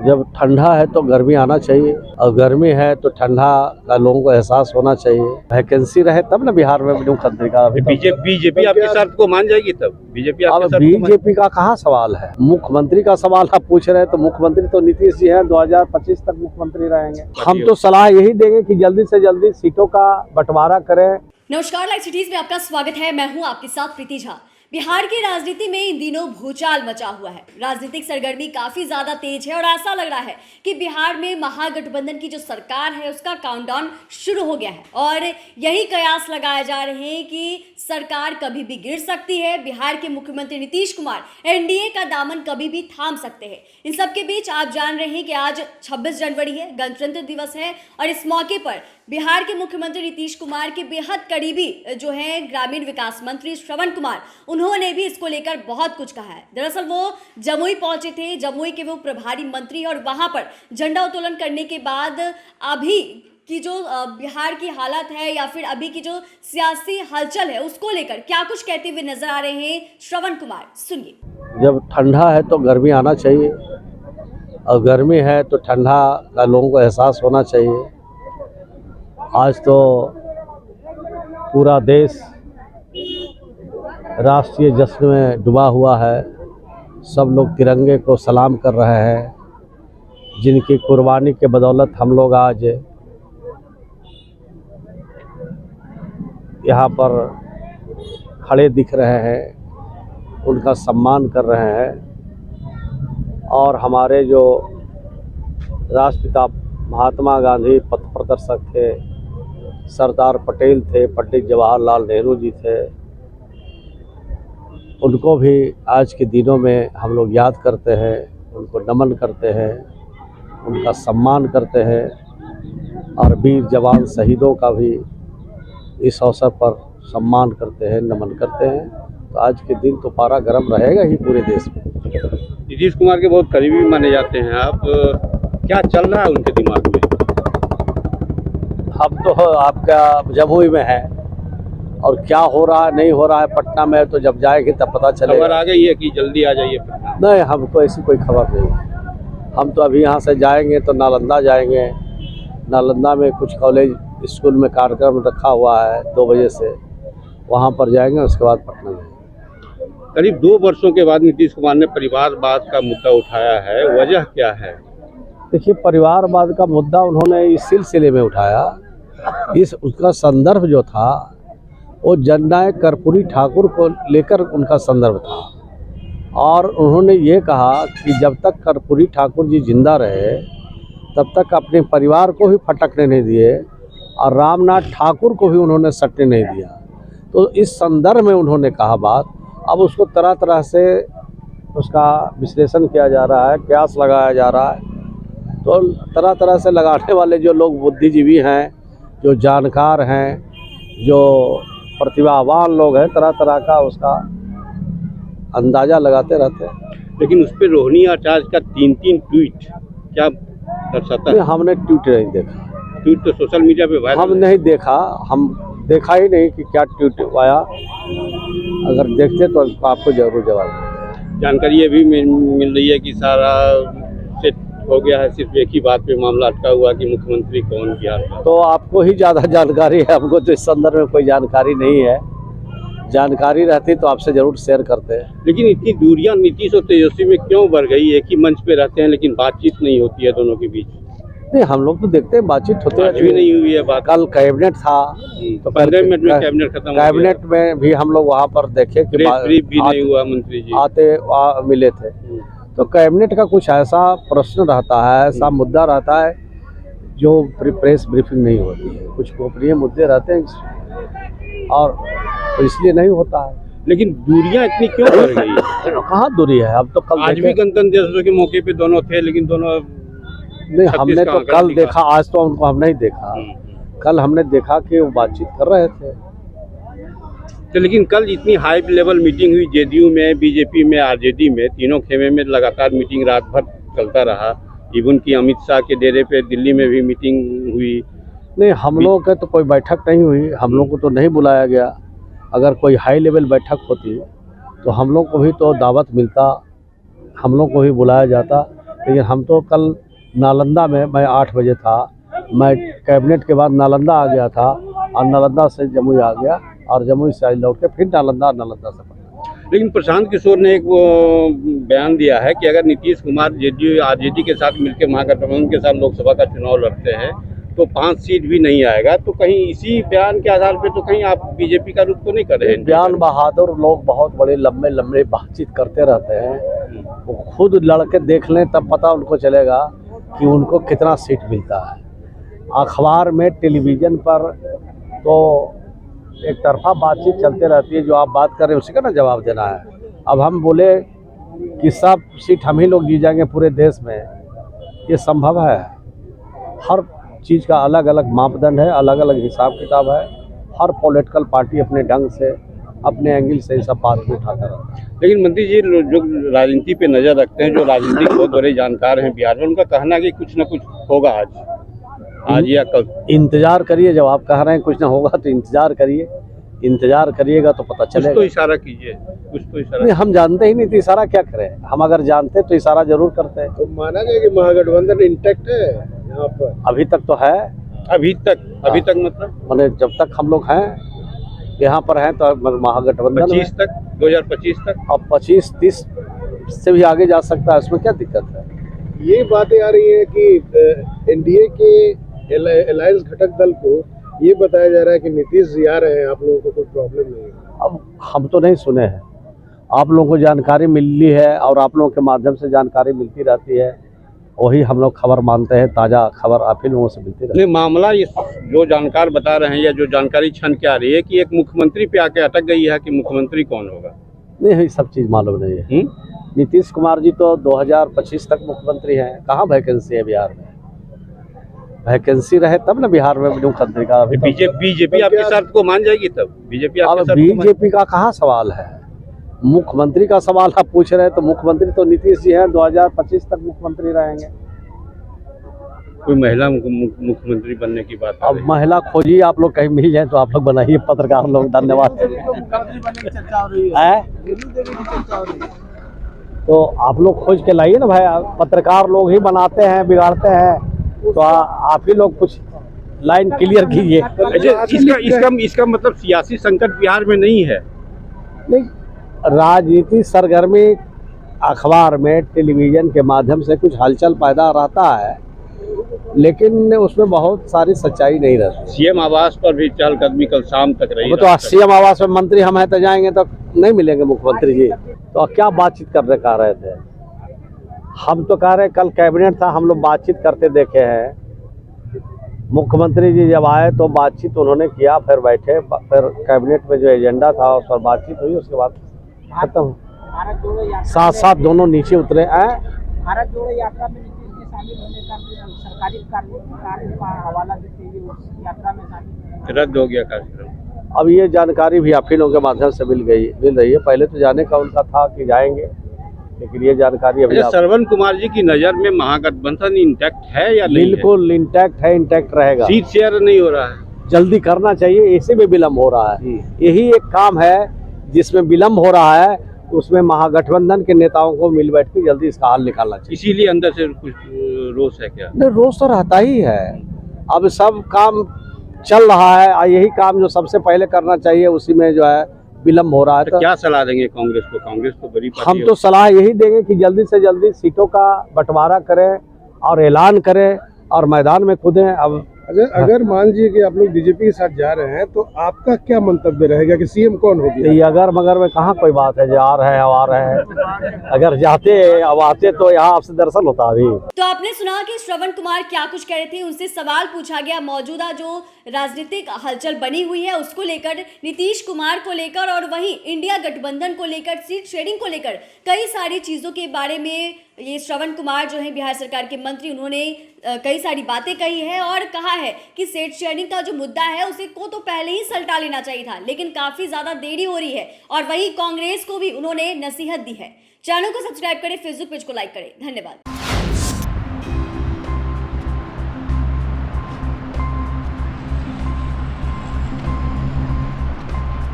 जब ठंडा है तो गर्मी आना चाहिए और गर्मी है तो ठंडा का लोगों को एहसास होना चाहिए। वैकेंसी रहे तब ना बिहार में मुख्यमंत्री का। बीजेपी आपकी शर्त को मान जाएगी तब? बीजेपी का कहाँ सवाल है, मुख्यमंत्री का सवाल आप पूछ रहे हैं। तो मुख्यमंत्री तो नीतीश जी हैं, 2025 तक मुख्यमंत्री रहेंगे। हम तो सलाह यही देंगे कि जल्दी से जल्दी सीटों का बंटवारा करें। नमस्कार, लाइव सिटीज में आपका स्वागत है। मैं हूं आपके साथ प्रीति झा। बिहार की राजनीति में इन दिनों भूचाल मचा हुआ है। राजनीतिक सरगर्मी काफी ज्यादा तेज है और ऐसा लग रहा है कि बिहार में महागठबंधन की जो सरकार है उसका काउंटडाउन शुरू हो गया है और यही कयास लगाए जा रहे हैं कि सरकार कभी भी गिर सकती है। बिहार के मुख्यमंत्री नीतीश कुमार एनडीए का दामन कभी भी थाम सकते हैं। इन सबके बीच आप जान रहे हैं कि आज 26 जनवरी है, गणतंत्र दिवस है और इस मौके पर बिहार के मुख्यमंत्री नीतीश कुमार के बेहद करीबी जो है ग्रामीण विकास मंत्री श्रवण कुमार, उन्होंने भी इसको लेकर बहुत कुछ कहा है। दरअसल वो जमुई पहुंचे थे, जमुई के वो प्रभारी मंत्री, और वहां पर झंडा उत्तोलन करने के बाद अभी की जो बिहार की हालत है या फिर अभी की जो सियासी हलचल है उसको लेकर क्या कुछ कहते हुए नजर आ रहे हैं श्रवण कुमार, सुनिए। जब ठंडा है तो गर्मी आना चाहिए और गर्मी है तो ठंडा का लोगों को एहसास होना चाहिए। आज तो पूरा देश राष्ट्रीय जश्न में डूबा हुआ है। सब लोग तिरंगे को सलाम कर रहे हैं, जिनकी कुर्बानी के बदौलत हम लोग आज यहाँ पर खड़े दिख रहे हैं, उनका सम्मान कर रहे हैं। और हमारे जो राष्ट्रपिता महात्मा गांधी पथ प्रदर्शक थे, सरदार पटेल थे, पंडित जवाहरलाल नेहरू जी थे, उनको भी आज के दिनों में हम लोग याद करते हैं, उनको नमन करते हैं, उनका सम्मान करते हैं और वीर जवान शहीदों का भी इस अवसर पर सम्मान करते हैं, नमन करते हैं। तो आज के दिन तो पारा गर्म रहेगा ही पूरे देश में। नीतीश कुमार के बहुत करीबी माने जाते हैं आप, क्या चल रहा है उनके दिमाग में? हम तो आपका जमुई में है और क्या हो रहा है नहीं हो रहा है पटना में, तो जब जाएंगे तब पता चलेगा। खबर आ गई है कि जल्दी आ जाइए पटना? नहीं, हमको ऐसी कोई खबर नहीं। हम तो अभी यहाँ से जाएंगे तो नालंदा जाएंगे। नालंदा में कुछ कॉलेज स्कूल में कार्यक्रम रखा हुआ है 2 बजे से, वहाँ पर जाएंगे, उसके बाद पटना जाएंगे। करीब 2 वर्षों के बाद नीतीश कुमार ने परिवारवाद का मुद्दा उठाया है, वजह क्या है? देखिए, परिवारवाद का मुद्दा उन्होंने इस सिलसिले में उठाया, उसका संदर्भ जो था वो जननायक कर्पूरी ठाकुर को लेकर उनका संदर्भ था। और उन्होंने ये कहा कि जब तक कर्पूरी ठाकुर जी जिंदा रहे तब तक अपने परिवार को भी फटकने नहीं दिए और रामनाथ ठाकुर को भी उन्होंने सटने नहीं दिया। तो इस संदर्भ में उन्होंने कहा बात। अब उसको तरह तरह से उसका विश्लेषण किया जा रहा है, कयास लगाया जा रहा है। तो तरह तरह से लगाने वाले जो लोग बुद्धिजीवी हैं, जो जानकार हैं, जो प्रतिभावान लोग हैं, तरह तरह का उसका अंदाज़ा लगाते रहते हैं। लेकिन उस पर रोहिणी आचार्य का 3 ट्वीट क्या दर्शाता है? हमने ट्वीट नहीं देखा। ट्वीट तो सोशल मीडिया पे वायरल हम नहीं देखा, हम देखा ही नहीं कि क्या ट्वीट आया। अगर देखते तो आपको जरूर जवाब देते। जानकारी ये भी मिल रही है कि सारा सेट हो गया है, सिर्फ एक ही बात पे मामला अटका हुआ कि मुख्यमंत्री कौन बिहार का। तो आपको ही ज़्यादा जानकारी है, हमको तो इस संदर्भ में कोई जानकारी नहीं है। जानकारी रहती तो आपसे जरूर शेयर करते हैं। लेकिन इतनी दूरियां नीतीश और तेजस्वी में क्यों बढ़ गई? एक ही मंच पे रहते हैं लेकिन बातचीत नहीं होती है दोनों के बीच। नहीं, हम लोग तो देखते हैं बातचीत होते हैं, भी नहीं हुई है बात। कल कैबिनेट था तो 15 मिनट में कैबिनेट खत्म। कैबिनेट में भी हम लोग वहाँ पर देखे कि ब्रीफ भी नहीं हुआ, मंत्री जी आते मिले थे। तो कैबिनेट का कुछ ऐसा प्रश्न रहता है, ऐसा मुद्दा रहता है जो प्रेस ब्रीफिंग नहीं होती है। कुछ गोपनीय मुद्दे रहते हैं और तो इसलिए नहीं होता है। लेकिन दूरियां इतनी क्यों बढ़ गई? कहाँ दूरी है? अब तो कल आज भी गणतंत्र दिवस के मौके पे दोनों थे, लेकिन दोनों नहीं, हमने तो कल देखा, आज तो उनको हम नहीं देखा। कल हमने देखा कि वो बातचीत कर रहे थे। तो लेकिन कल इतनी हाई लेवल मीटिंग हुई जेडीयू में, बीजेपी में, आरजेडी में, तीनों खेमे में लगातार मीटिंग रात भर चलता रहा। इवन की अमित शाह के डेरे पे दिल्ली में भी मीटिंग हुई। नहीं, हम लोगों का तो कोई बैठक नहीं हुई, हम लोग को तो नहीं बुलाया गया। अगर कोई हाई लेवल बैठक होती तो हम लोग को भी तो दावत मिलता, हम लोग को भी बुलाया जाता। लेकिन हम तो कल नालंदा में, मैं 8 बजे था, मैं कैबिनेट के बाद नालंदा आ गया था और नालंदा से जमुई आ गया और जमुई से लौट के फिर नालंदा से पटना। लेकिन प्रशांत किशोर ने एक वो बयान दिया है कि अगर नीतीश कुमार जेडीयू आरजेडी के साथ मिलकर महागठबंधन के साथ लोकसभा का चुनाव लड़ते हैं तो 5 सीट भी नहीं आएगा। तो कहीं इसी बयान के आधार पे तो कहीं आप बीजेपी का रुख तो नहीं कर रहे हैं? बयान बहादुर लोग बहुत बड़े लंबे लंबे बातचीत करते रहते हैं, वो खुद लड़के देख लें तब पता उनको चलेगा कि उनको कितना सीट मिलता है। अखबार में, टेलीविज़न पर तो एक तरफा बातचीत चलते रहती है। जो आप बात कर रहे हैं उसी का ना जवाब देना है। अब हम बोले कि सब सीट हम ही लोग जीत जाएंगे पूरे देश में, ये संभव है? हर चीज़ का अलग अलग मापदंड है, अलग अलग हिसाब किताब है। हर पॉलिटिकल पार्टी अपने ढंग से, अपने एंगल से इस सब बात को उठाता रहता है। लेकिन मंत्री जी जो राजनीति पे नज़र रखते हैं, जो राजनीतिक बहुत बड़े जानकार हैं बिहार में, उनका कहना है कि कुछ न कुछ होगा आज या कल। इंतजार करिए, जब आप कह रहे हैं कुछ ना होगा तो इंतजार करिए, इंतजार करिएगा तो पता चलेगा। कुछ तो इशारा कीजिए, कुछ तो इशारा। नहीं, हम जानते ही नहीं तो इशारा क्या करें। हम अगर जानते तो इशारा जरूर करते हैं। तो माना जाए कि महागठबंधन इंटैक्ट है यहाँ पर? अभी तक तो है। अभी तक मतलब मैंने जब तक हम लोग हैं यहाँ पर हैं तो महागठबंधन 25 तक, 2025 तक। अब 25-30 से भी आगे जा सकता है, उसमें क्या दिक्कत है? ये बातें आ रही है कि एनडीए के अलायंस घटक दल को ये बताया जा रहा है कि नीतीश जी आ रहे हैं, आप लोगों को कोई प्रॉब्लम नहीं है। अब हम तो नहीं सुने हैं, आप लोगों को जानकारी मिली है और आप लोगों के माध्यम से जानकारी मिलती रहती है, वही हम लोग खबर मानते हैं। ताज़ा खबर आप ही लोगों से मिलती रहती है। नहीं, मामला ये जो जानकार बता रहे हैं या जो जानकारी छन के आ रही है कि एक मुख्यमंत्री पे आके अटक गई है कि मुख्यमंत्री कौन होगा। नहीं, ये सब चीज़ मालूम नहीं है। नीतीश कुमार जी तो 2025 तक मुख्यमंत्री हैं। कहाँ वैकेंसी है बिहार में? वैकेंसी रहे तब ना बिहार में मुख्यमंत्री का। अभी बीजेपी आपकी शर्त को मान जाएगी तब? बीजेपी का कहाँ सवाल है? मुख्यमंत्री का सवाल आप पूछ रहे हैं तो मुख्यमंत्री तो नीतीश जी हैं, 2025 तक मुख्यमंत्री रहेंगे। कोई महिला मुख्यमंत्री बनने की बात? अब महिला खोजिए, आप लोग कहीं मिल जाए तो आप लोग बनाइए, पत्रकार लोग। धन्यवाद। तो आप लोग खोज के लाइए ना भाई, पत्रकार लोग ही बनाते हैं, बिगाड़ते हैं। तो आप ही लोग कुछ लाइन क्लियर कीजिए। इसका मतलब सियासी संकट बिहार में नहीं है? नहीं, राजनीति सरगर्मी अखबार में, टेलीविज़न के माध्यम से कुछ हलचल पैदा रहता है, लेकिन उसमें बहुत सारी सच्चाई नहीं रहती। सीएम आवास पर भी चहलकदमी कल शाम तक रही। तो सीएम आवास में मंत्री हम हैं तो जाएंगे तो नहीं मिलेंगे मुख्यमंत्री जी? तो क्या बातचीत करने का रहे थे? हम तो कह रहे कल कैबिनेट था, हम लोग बातचीत करते देखे हैं। मुख्यमंत्री जी जब आए तो बातचीत उन्होंने किया, फिर बैठे, फिर कैबिनेट में जो एजेंडा था उस पर बातचीत हुई, उसके बाद खत्म। साथ साथ दोनों नीचे उतरे। भारत जोड़ो यात्रा में नीतीश के शामिल होने का सरकारी कार्य का हवाला देते हुए उस यात्रा में शामिल रद्द हो गया कार्यक्रम। अब ये जानकारी भी आप ही लोगों के माध्यम से मिल रही है। पहले तो जाने का उनका था कि जाएंगे, लेकिन ये जानकारी अभी श्रवण कुमार जी की नज़र में महागठबंधन इंटैक्ट है या नहीं? बिल्कुल इंटैक्ट है, इंटैक्ट रहेगा। सीट शेयर नहीं हो रहा है, जल्दी करना चाहिए, इसी में विलम्ब हो रहा है। यही एक काम है जिसमें विलम्ब हो रहा है, उसमें महागठबंधन के नेताओं को मिल बैठ के जल्दी इसका हल निकालना चाहिए। इसीलिए अंदर से कुछ रोष है क्या? नहीं, रोष तो रहता ही है। अब सब काम चल रहा है, यही काम जो सबसे पहले करना चाहिए उसी में जो है विलम्ब हो रहा है। तो क्या सलाह देंगे कांग्रेस को? कांग्रेस तो बड़ी पार्टी हम तो सलाह यही देंगे कि जल्दी से जल्दी सीटों का बंटवारा करें और ऐलान करें और मैदान में कूदें। अब अगर मान लीजिए कि आप लोग बीजेपी के साथ जा रहे हैं तो आपका क्या मंतव्य रहेगा कि सीएम कौन होगी? ये अगर मगर में कहाँ कोई बात है, जा रहे हैं अब आ रहे हैं। अगर जाते अब आते तो यहाँ आपसे दर्शन होता। अभी तो आपने सुना कि श्रवण कुमार क्या कुछ कह रहे थे, उनसे सवाल पूछा गया मौजूदा जो राजनीतिक हलचल बनी हुई है उसको लेकर, नीतीश कुमार को लेकर और वहीं इंडिया गठबंधन को लेकर, सीट शेयरिंग को लेकर, कई सारी चीज़ों के बारे में ये श्रवण कुमार जो है बिहार सरकार के मंत्री, उन्होंने कई सारी बातें कही है और कहा है कि सीट शेयरिंग का जो मुद्दा है उसे को तो पहले ही सलटा लेना चाहिए था, लेकिन काफ़ी ज़्यादा देरी हो रही है। और वहीं कांग्रेस को भी उन्होंने नसीहत दी है। चैनल को सब्सक्राइब करें, फेसबुक पेज को लाइक करें। धन्यवाद।